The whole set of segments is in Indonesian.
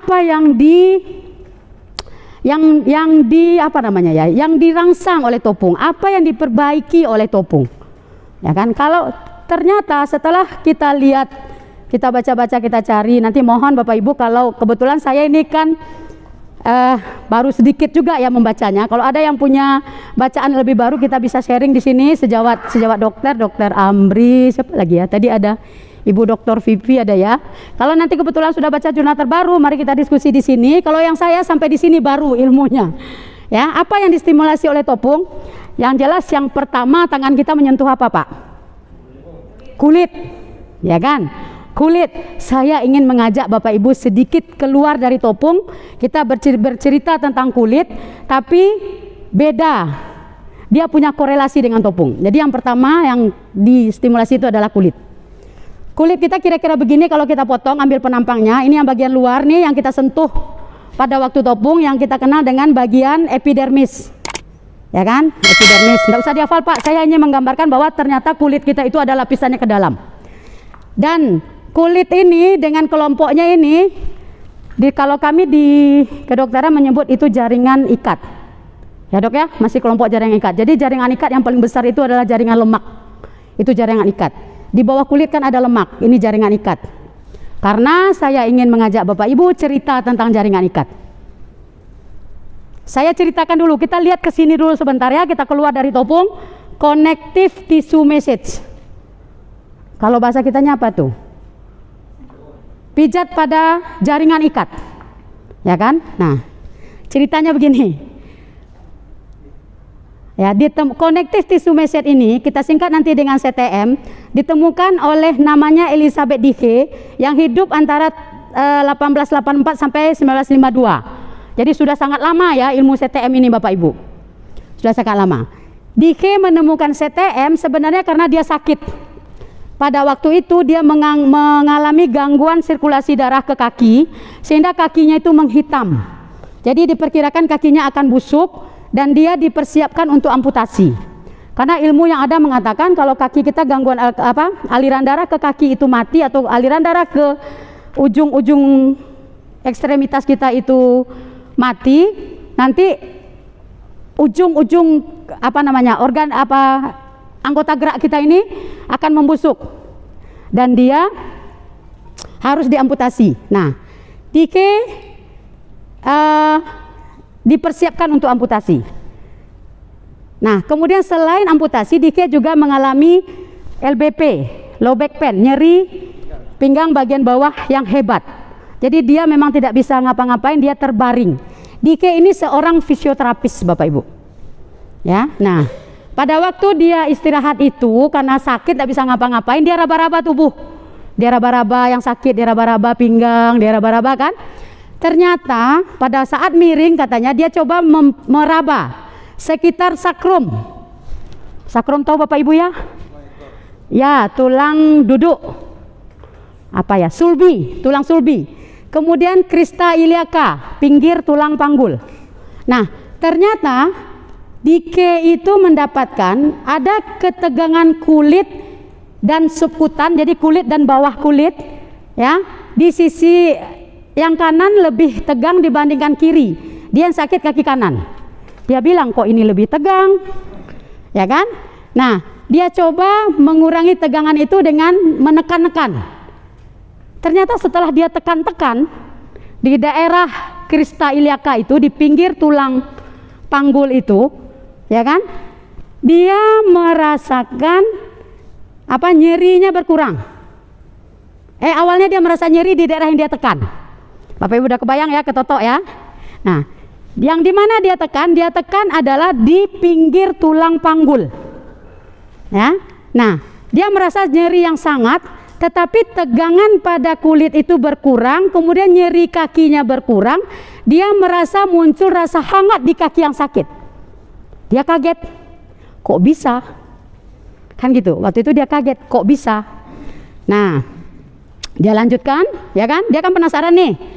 apa yang yang dirangsang oleh Topung, apa yang diperbaiki oleh Topung. Ya kan? Kalau ternyata setelah kita lihat, kita baca-baca, kita cari, nanti mohon Bapak Ibu, kalau kebetulan saya ini kan baru sedikit juga ya membacanya. Kalau ada yang punya bacaan lebih baru, kita bisa sharing di sini sejawat dokter Amri, siapa lagi ya? Tadi ada Ibu Dr. Vivi ada ya. Kalau nanti kebetulan sudah baca jurnal terbaru, mari kita diskusi di sini. Kalau yang saya sampai di sini baru ilmunya. Ya, apa yang distimulasi oleh Topung? Yang jelas yang pertama, tangan kita menyentuh apa, Pak? Kulit. Ya kan? Kulit. Saya ingin mengajak Bapak Ibu sedikit keluar dari Topung. Kita bercerita tentang kulit, tapi beda. Dia punya korelasi dengan Topung. Jadi yang pertama yang distimulasi itu adalah kulit. Kulit kita kira-kira begini kalau kita potong, ambil penampangnya. Ini yang bagian luar nih yang kita sentuh pada waktu Topung, yang kita kenal dengan bagian epidermis. Ya kan? Epidermis. Tidak usah dihafal, Pak. Saya hanya menggambarkan bahwa ternyata kulit kita itu ada lapisannya ke dalam. Dan kulit ini dengan kelompoknya ini, kalau kami di kedokteran menyebut itu jaringan ikat. Ya dok ya, masih kelompok jaringan ikat. Jadi jaringan ikat yang paling besar itu adalah jaringan lemak. Itu jaringan ikat. Di bawah kulit kan ada lemak, ini jaringan ikat. Karena saya ingin mengajak Bapak Ibu cerita tentang jaringan ikat. Saya ceritakan dulu, kita lihat ke sini dulu sebentar ya, kita keluar dari Topung. Connective tissue message. Kalau bahasa kitanya apa tuh? Pijat pada jaringan ikat. Ya kan? Nah, ceritanya begini. Ya, connective tissue message ini kita singkat nanti dengan CTM, ditemukan oleh namanya Elizabeth Dike yang hidup antara 1884 sampai 1952. Jadi sudah sangat lama ya ilmu CTM ini Bapak Ibu. Sudah sangat lama. Dike menemukan CTM sebenarnya karena dia sakit. Pada waktu itu dia mengalami gangguan sirkulasi darah ke kaki sehingga kakinya itu menghitam. Jadi diperkirakan kakinya akan busuk dan dia dipersiapkan untuk amputasi. Karena ilmu yang ada mengatakan kalau kaki kita gangguan aliran darah ke kaki itu mati, atau aliran darah ke ujung-ujung ekstremitas kita itu mati, nanti ujung-ujung organ anggota gerak kita ini akan membusuk dan dia harus diamputasi. Nah, Dike dipersiapkan untuk amputasi. Nah, kemudian selain amputasi, Dike juga mengalami LBP, low back pain, nyeri pinggang bagian bawah yang hebat. Jadi dia memang tidak bisa ngapa-ngapain, dia terbaring. Dike ini seorang fisioterapis Bapak Ibu. Ya, nah pada waktu dia istirahat itu karena sakit tidak bisa ngapa-ngapain, dia raba-raba tubuh. Dia raba-raba yang sakit, dia raba-raba pinggang, dia raba-raba kan. Ternyata pada saat miring katanya dia coba meraba sekitar sakrum. Sakrum tahu Bapak Ibu ya? Ya, tulang duduk. Apa ya? Sulbi, tulang sulbi. Kemudian crista iliaca, pinggir tulang panggul. Nah, ternyata Dike itu mendapatkan ada ketegangan kulit dan subkutan, jadi kulit dan bawah kulit ya. Di sisi yang kanan lebih tegang dibandingkan kiri. Dia yang sakit kaki kanan. Dia bilang kok ini lebih tegang, ya kan? Nah, dia coba mengurangi tegangan itu dengan menekan-nekan. Ternyata setelah dia tekan-tekan di daerah crista iliaca itu, di pinggir tulang panggul itu, ya kan? Dia merasakan nyerinya berkurang. Awalnya dia merasa nyeri di daerah yang dia tekan. Bapak Ibu udah kebayang ya, ketotok ya. Nah, yang dimana dia tekan adalah di pinggir tulang panggul. Ya, nah dia merasa nyeri yang sangat, tetapi tegangan pada kulit itu berkurang, kemudian nyeri kakinya berkurang. Dia merasa muncul rasa hangat di kaki yang sakit. Dia kaget, kok bisa? Kan gitu. Waktu itu dia kaget, kok bisa? Nah, dia lanjutkan, ya kan? Dia kan penasaran nih.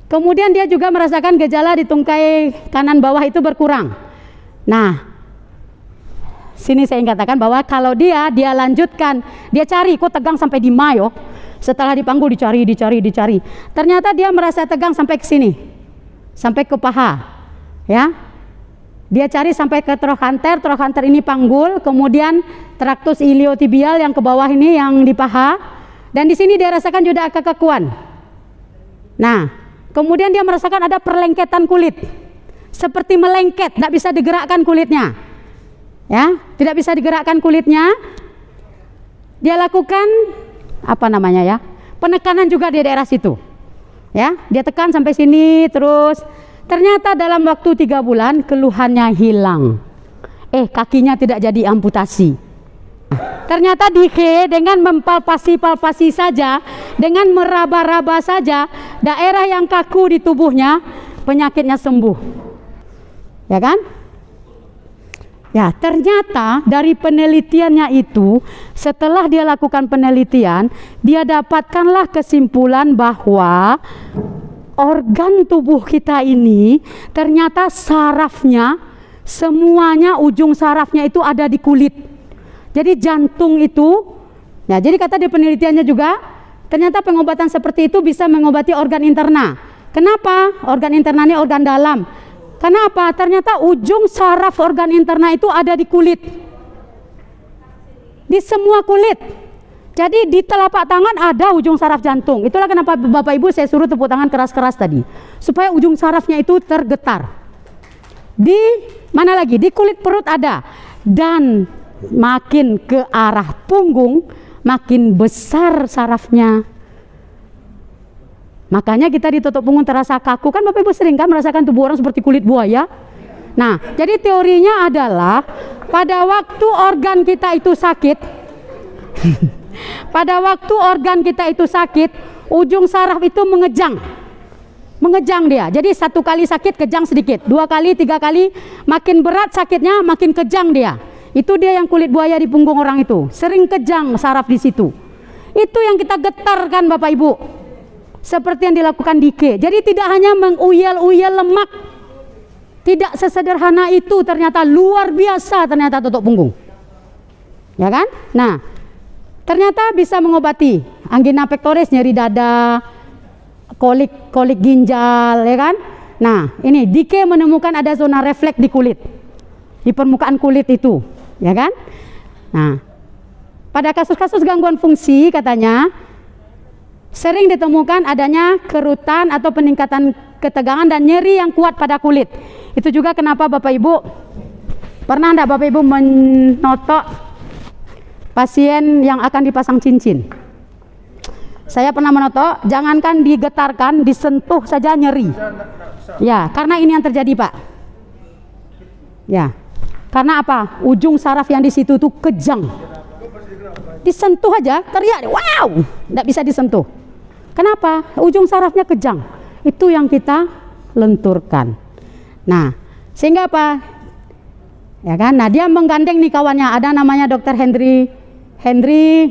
Kemudian dia juga merasakan gejala di tungkai kanan bawah itu berkurang. Nah, sini saya ingin katakan bahwa kalau dia lanjutkan, dia cari kok tegang sampai di Mayo, Setelah dipanggul dicari. Ternyata dia merasa tegang sampai ke sini. Sampai ke paha. Ya. Dia cari sampai ke trochanter ini panggul, kemudian traktus iliotibial yang ke bawah ini yang di paha, dan di sini dia rasakan juga kekakuan. Nah, kemudian dia merasakan ada perlengketan kulit. Seperti melengket, tidak bisa digerakkan kulitnya. Ya, tidak bisa digerakkan kulitnya. Dia lakukan apa namanya ya, penekanan juga di daerah situ ya, dia tekan sampai sini terus. Ternyata dalam waktu 3 bulan keluhannya hilang, kakinya tidak jadi amputasi. Ternyata Dike dengan mempalpasi saja, dengan meraba-raba saja daerah yang kaku di tubuhnya, penyakitnya sembuh, ya kan? Ya, ternyata dari penelitiannya itu, setelah dia lakukan penelitian, dia dapatkanlah kesimpulan bahwa organ tubuh kita ini ternyata sarafnya, semuanya ujung sarafnya itu ada di kulit. Jadi jantung itu, nah jadi kata di penelitiannya juga, ternyata pengobatan seperti itu bisa mengobati organ interna. Kenapa? Organ interna ini organ dalam. Karena apa? Ternyata ujung saraf organ interna itu ada di kulit, di semua kulit. Jadi di telapak tangan ada ujung saraf jantung. Itulah kenapa Bapak Ibu saya suruh tepuk tangan keras-keras tadi, supaya ujung sarafnya itu tergetar. Di mana lagi? Di kulit perut ada. Dan makin ke arah punggung, makin besar sarafnya. Makanya kita ditutup punggung terasa kaku. Kan Bapak Ibu sering kan merasakan tubuh orang seperti kulit buaya. Nah, jadi teorinya adalah pada waktu organ kita itu sakit, pada waktu organ kita itu sakit, ujung saraf itu mengejang dia. Jadi 1 kali sakit kejang sedikit, 2 kali, 3 kali, makin berat sakitnya makin kejang dia. Itu dia yang kulit buaya di punggung orang itu, sering kejang saraf di situ. Itu yang kita getarkan Bapak Ibu. Seperti yang dilakukan Dike. Jadi tidak hanya menguyel-uyel lemak, tidak sesederhana itu, ternyata luar biasa ternyata tutup punggung, ya kan? Nah, ternyata bisa mengobati angina pectoris, nyeri dada, kolik ginjal, ya kan? Nah, ini Dike menemukan ada zona refleks di kulit, di permukaan kulit itu, ya kan? Nah, pada kasus-kasus gangguan fungsi katanya sering ditemukan adanya kerutan atau peningkatan ketegangan dan nyeri yang kuat pada kulit. Itu juga kenapa Bapak Ibu, pernah enggak Bapak Ibu menotok pasien yang akan dipasang cincin? Saya pernah menotok, jangankan digetarkan, disentuh saja nyeri. Ya, karena ini yang terjadi Pak. Ya, karena apa? Ujung saraf yang di situ tuh kejang. Disentuh aja, teriak, wow, enggak bisa disentuh. Kenapa? Ujung sarafnya kejang. Itu yang kita lenturkan. Nah, sehingga apa? Ya kan? Nah, dia menggandeng nih kawannya, ada namanya Dr. Henry.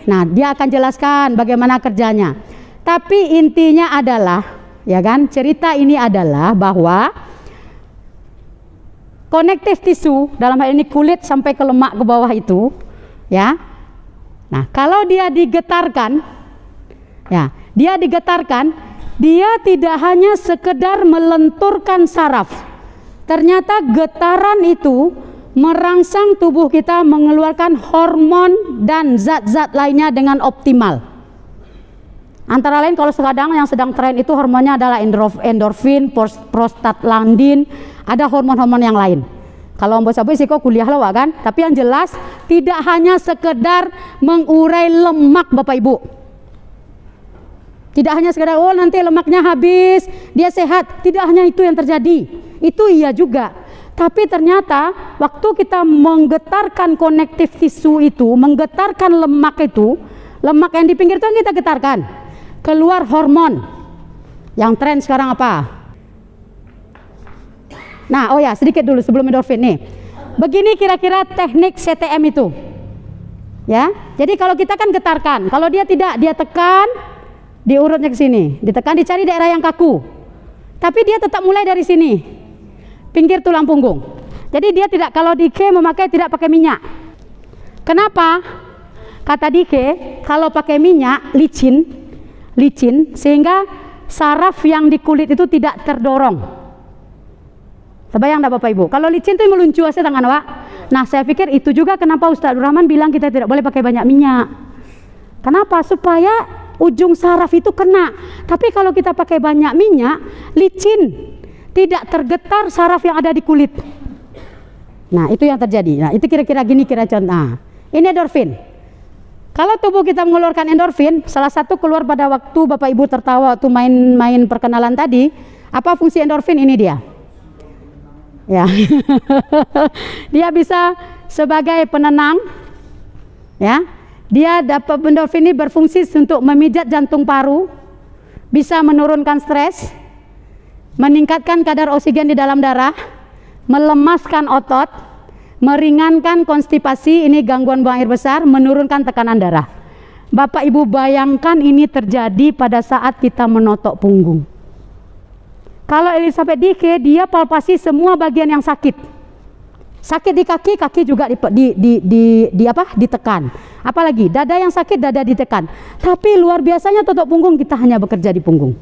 Nah, dia akan jelaskan bagaimana kerjanya. Tapi intinya adalah, ya kan? Cerita ini adalah bahwa connective tissue, dalam hal ini kulit sampai ke lemak ke bawah itu, ya. Nah, kalau dia digetarkan, ya, dia tidak hanya sekedar melenturkan saraf. Ternyata getaran itu merangsang tubuh kita mengeluarkan hormon dan zat-zat lainnya dengan optimal. Antara lain kalau sekarang yang sedang tren itu hormonnya adalah endorfin, prostaglandin, ada hormon-hormon yang lain. Kalau mbok sabu sih kok kuliah lo kan, tapi yang jelas tidak hanya sekedar mengurai lemak Bapak Ibu. Tidak hanya sekedar oh nanti lemaknya habis, dia sehat. Tidak hanya itu yang terjadi. Itu iya juga. Tapi ternyata waktu kita menggetarkan connective tissue itu, menggetarkan lemak itu, lemak yang di pinggir itu yang kita getarkan, keluar hormon. Yang tren sekarang apa? Nah, oh ya, sedikit dulu sebelum endorfin nih. Begini kira-kira teknik CTM itu. Ya. Jadi kalau kita kan getarkan, kalau dia tidak, dia tekan, diurutnya ke sini, ditekan, dicari daerah yang kaku. Tapi dia tetap mulai dari sini, pinggir tulang punggung. Jadi dia tidak, kalau Dike memakai tidak pakai minyak. Kenapa? Kata Dike, kalau pakai minyak licin, licin sehingga saraf yang di kulit itu tidak terdorong. Terbayang enggak Bapak Ibu? Kalau licin itu meluncur aja tangan Pak. Nah, saya pikir itu juga kenapa Ustaz Rahman bilang kita tidak boleh pakai banyak minyak. Kenapa? Supaya ujung saraf itu kena. Tapi kalau kita pakai banyak minyak, licin, tidak tergetar saraf yang ada di kulit. Nah, itu yang terjadi. Nah, itu kira-kira gini kira contoh. Nah, ini endorfin. Kalau tubuh kita mengeluarkan endorfin, salah satu keluar pada waktu Bapak Ibu tertawa waktu main perkenalan tadi. Apa fungsi endorfin? Ini dia. Ya. Dia bisa sebagai penenang. Ya. Dia dapat endorfin ini berfungsi untuk memijat jantung paru, bisa menurunkan stres, meningkatkan kadar oksigen di dalam darah, melemaskan otot, meringankan konstipasi, ini gangguan buang air besar, menurunkan tekanan darah. Bapak Ibu bayangkan ini terjadi pada saat kita menotok punggung. Kalau Elizabeth Dike, dia palpasi semua bagian yang sakit. Sakit di kaki, kaki juga ditekan. Apalagi dada yang sakit, dada ditekan. Tapi luar biasanya totok punggung, kita hanya bekerja di punggung.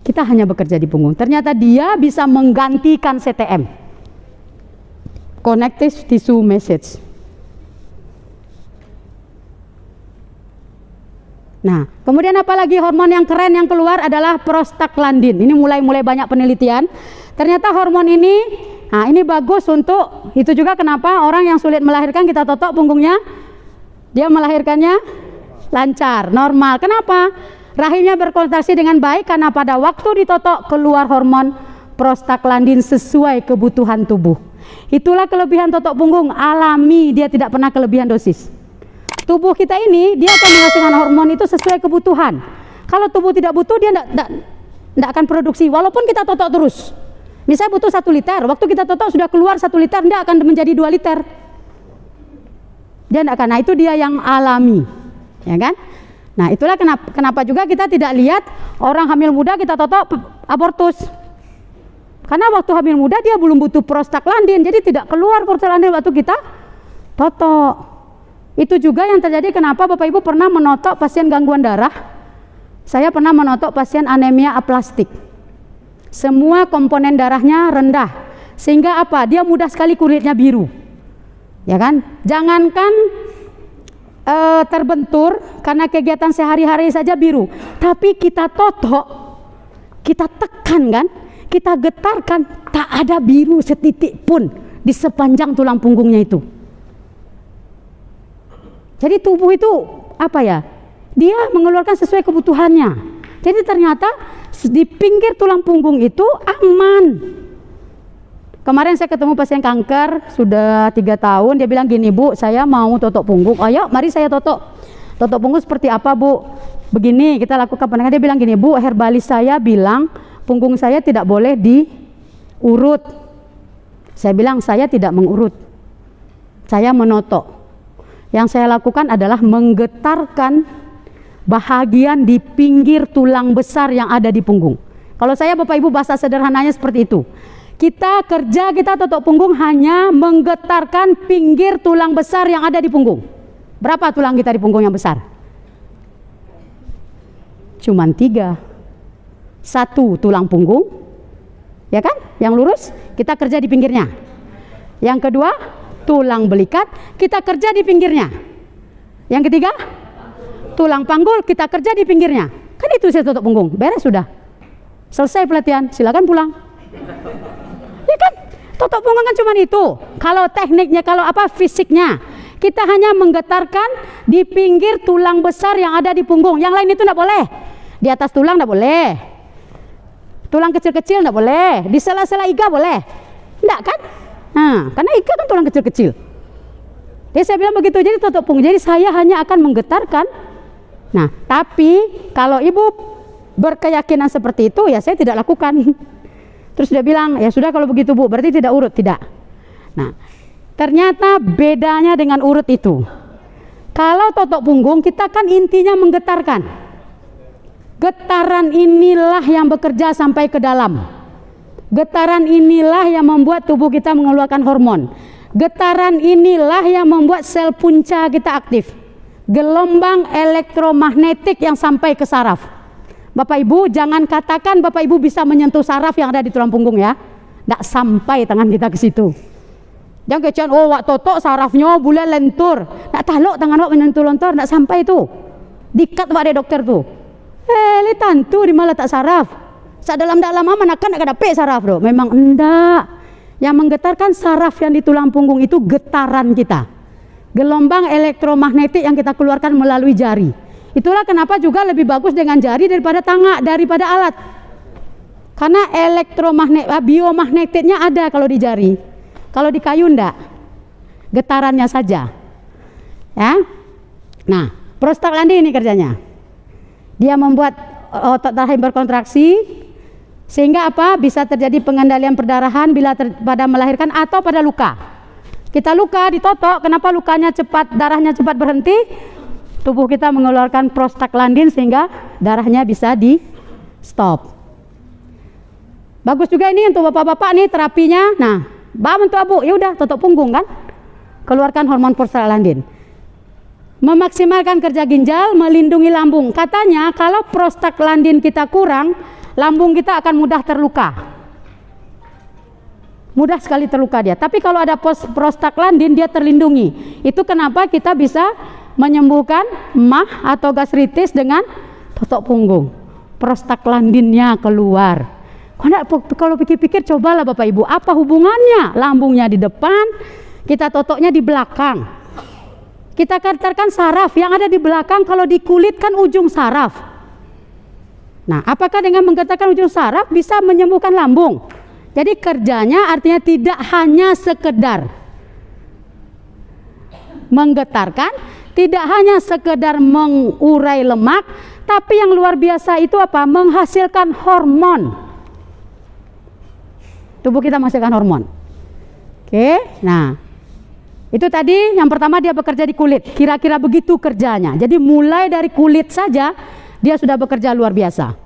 Kita hanya bekerja di punggung. Ternyata dia bisa menggantikan CTM, Connective Tissue Message. Nah, kemudian apalagi hormon yang keren yang keluar adalah prostaglandin. Ini mulai banyak penelitian. Ternyata hormon ini, nah ini bagus untuk, itu juga kenapa orang yang sulit melahirkan kita totok punggungnya, dia melahirkannya lancar, normal. Kenapa? Rahimnya berkontraksi dengan baik karena pada waktu ditotok keluar hormon prostaglandin sesuai kebutuhan tubuh. Itulah kelebihan totok punggung alami, dia tidak pernah kelebihan dosis. Tubuh kita ini dia akan menghasilkan hormon itu sesuai kebutuhan. Kalau tubuh tidak butuh, dia tidak akan produksi walaupun kita totok terus. Misalnya butuh 1 liter, waktu kita totok sudah keluar 1 liter, tidak akan menjadi 2 liter. Dia tidak akan. Nah, itu dia yang alami, ya kan? Nah, itulah kenapa juga kita tidak lihat orang hamil muda kita totok abortus. Karena waktu hamil muda dia belum butuh prostaglandin, jadi tidak keluar prostaglandin waktu kita totok. Itu juga yang terjadi kenapa Bapak Ibu pernah menotok pasien gangguan darah. Saya pernah menotok pasien anemia aplastik. Semua komponen darahnya rendah. Sehingga apa? Dia mudah sekali kulitnya biru. Ya kan? Jangankan terbentur karena kegiatan sehari-hari saja biru. Tapi kita totok, kita tekan kan? Kita getarkan, tak ada biru setitik pun di sepanjang tulang punggungnya itu. Jadi tubuh itu apa ya? Dia mengeluarkan sesuai kebutuhannya. Jadi ternyata di pinggir tulang punggung itu aman. Kemarin saya ketemu pasien kanker sudah 3 tahun. Dia bilang gini, Bu, saya mau totok punggung. Ayo, mari saya totok. Totok punggung seperti apa, Bu? Begini kita lakukan penanganan. Dia bilang gini, Bu, herbalis saya bilang punggung saya tidak boleh diurut. Saya bilang saya tidak mengurut. Saya menotok. Yang saya lakukan adalah menggetarkan bahagian di pinggir tulang besar yang ada di punggung. Kalau saya Bapak Ibu bahasa sederhananya seperti itu. Kita kerja, kita totok punggung hanya menggetarkan pinggir tulang besar yang ada di punggung. Berapa tulang kita di punggung yang besar? Cuman 3. 1 tulang punggung, ya kan? Yang lurus, kita kerja di pinggirnya. Yang kedua, tulang belikat, kita kerja di pinggirnya. Yang ketiga, tulang panggul, kita kerja di pinggirnya. Kan itu saya totok punggung, beres sudah. Selesai pelatihan, silakan pulang. Ya kan, totok punggung kan cuma itu. Kalau tekniknya, kalau apa fisiknya, kita hanya menggetarkan di pinggir tulang besar yang ada di punggung. Yang lain itu tidak boleh. Di atas tulang tidak boleh. Tulang kecil-kecil tidak boleh. Di sela-sela iga boleh. Tidak kan? Nah, karena iga kan tulang kecil-kecil. Jadi saya bilang begitu, jadi totok punggung. Jadi saya hanya akan menggetarkan. Nah, tapi kalau ibu berkeyakinan seperti itu, ya saya tidak lakukan. Terus dia bilang, ya sudah kalau begitu Bu, berarti tidak urut, tidak. Nah, ternyata bedanya dengan urut itu. Kalau totok punggung, kita kan intinya menggetarkan. Getaran inilah yang bekerja sampai ke dalam. Getaran inilah yang membuat tubuh kita mengeluarkan hormon. Getaran inilah yang membuat sel punca kita aktif. gelombang elektromagnetik yang sampai ke saraf. Bapak Ibu jangan katakan Bapak Ibu bisa menyentuh saraf yang ada di tulang punggung ya. Nggak sampai tangan kita ke situ. Jangan kecian, oh wak totok sarafnya bulan lentur. Nggak taluk tangan wak menyentuh lentur, nggak sampai itu. Dikat wak ada dokter tuh. Li tantu di malah tak saraf. Saat dalam-dalam mana kan nak dapet saraf tuh. Memang enggak. Yang menggetarkan saraf yang di tulang punggung itu getaran kita. Gelombang elektromagnetik yang kita keluarkan melalui jari. Itulah kenapa juga lebih bagus dengan jari daripada tangan, daripada alat. Karena biomagnetiknya ada kalau di jari. Kalau di kayu enggak. Getarannya saja. Ya. Nah, prostaglandin ini kerjanya. Dia membuat otot rahim berkontraksi sehingga apa? Bisa terjadi pengendalian perdarahan bila pada melahirkan atau pada luka. Kita luka ditotok, kenapa lukanya cepat, darahnya cepat berhenti? Tubuh kita mengeluarkan prostaglandin sehingga darahnya bisa di stop. Bagus juga ini untuk bapak-bapak nih terapinya. Nah, bantu abu, ya udah tutup punggung kan, keluarkan hormon prostaglandin. Memaksimalkan kerja ginjal, melindungi lambung. Katanya kalau prostaglandin kita kurang, lambung kita akan mudah terluka. Mudah sekali terluka dia. Tapi kalau ada prostaglandin dia terlindungi. Itu kenapa kita bisa menyembuhkan MAH atau gastritis dengan totok punggung. Prostaglandinnya keluar. Kalau pikir-pikir cobalah Bapak Ibu, apa hubungannya? Lambungnya di depan, kita totoknya di belakang. Kita katakan saraf yang ada di belakang, kalau di kulit kan ujung saraf. Nah, apakah dengan menggetarkan ujung saraf bisa menyembuhkan lambung? Jadi kerjanya artinya tidak hanya sekedar menggetarkan, tidak hanya sekedar mengurai lemak, tapi yang luar biasa itu apa? Menghasilkan hormon. Tubuh kita menghasilkan hormon. Oke, nah itu tadi yang pertama dia bekerja di kulit. Kira-kira begitu kerjanya. Jadi mulai dari kulit saja dia sudah bekerja luar biasa.